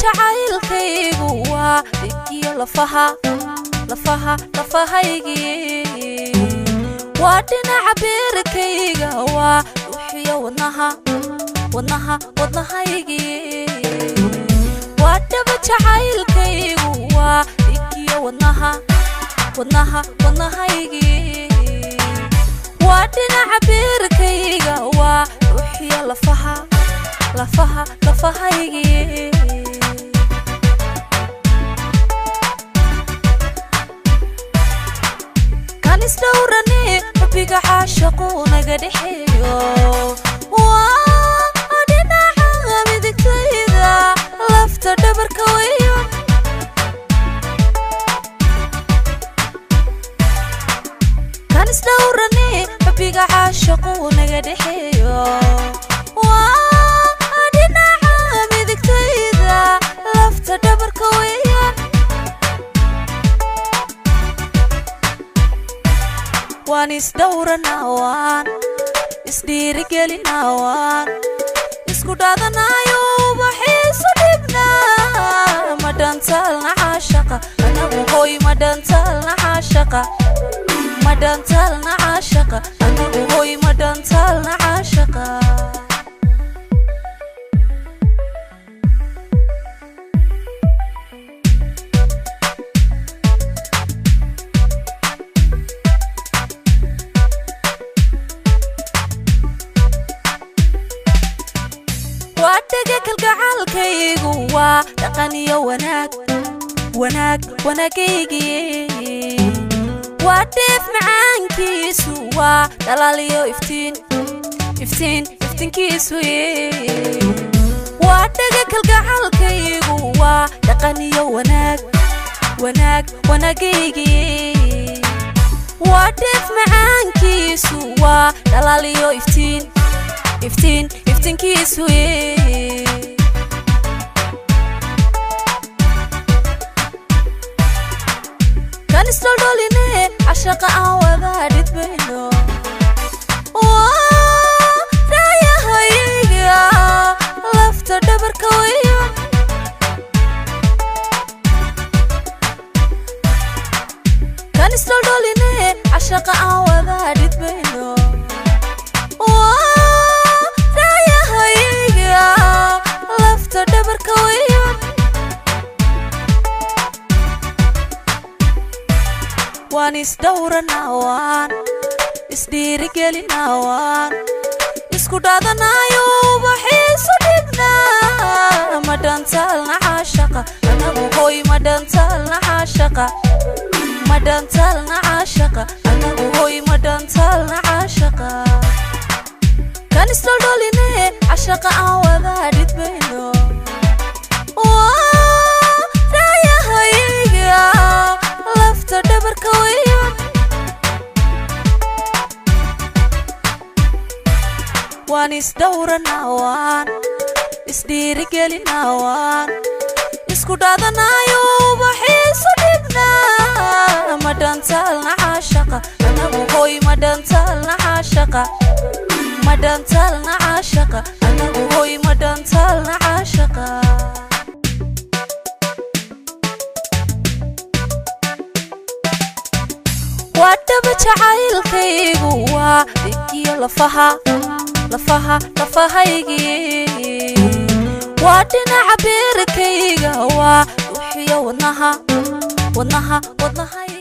jacaylkaygu waa dhigiyo lafaha lafahaygi waa dhinaca beerkayga waa ruuxiyo wadnahaygi waa dhaba jacaylkaygu waa dhigiyo wadnahaygi waa dhinaca beerkayga waa ruuxiyo lafahaygi kan isdhowrani rabbiga caashaqu naga dhexeeyo waa dhinaca midigtayda lafta dhabarka weyo kan isdhowrani rabbiga caashaqu naga dhexeeyo waan isdhowranaa waan isdhiirigelinaa waan isku dhaadanayo ubaxiisu dhibnaa madhantalna caashaqa anagu hoy madhantalna caashaqa anagu hoy madhantalna caashaqa waadaga kalgacalkaygu waa dhaqan iyo wanaagaygi waa dheef macaankiisu waa dhalaal iyo iftiinkiisu waadaga kalgacalkaygu waa dhaqan iyo wanaagaygi waa dheef macaankiisu waa dhalaal iyo iftiinkiisu kan isdholdholine cashaqa aan wada dhidbayno raayahayga lafta dhabarka weyo kan isdholdholine cashaqa aan wada dhidbayno waan isdhowranaa waan isdhiirigelinaa waan isku dhaadanayo ubaxiisu dhibnaa madhantalna caashaqa anagu hoy madhantalna caashaqa anagu hoy madhantalna caashaqa kan isdholdholine cashaqa aan wada dhidbayno waan isdhowranaa waan isdhiirigelinaa waan isku dhaadanayo ubaxiisu dhibnaa madhantalna caashaqa anagu hoy madhantalna caashaqa anagu hoy madhantalna caashaqa waa dhaba jacaylkaygu waa dhigiyo lafahaygi waa dhinaca beerkayga waa ruuxiyo wadnahaygi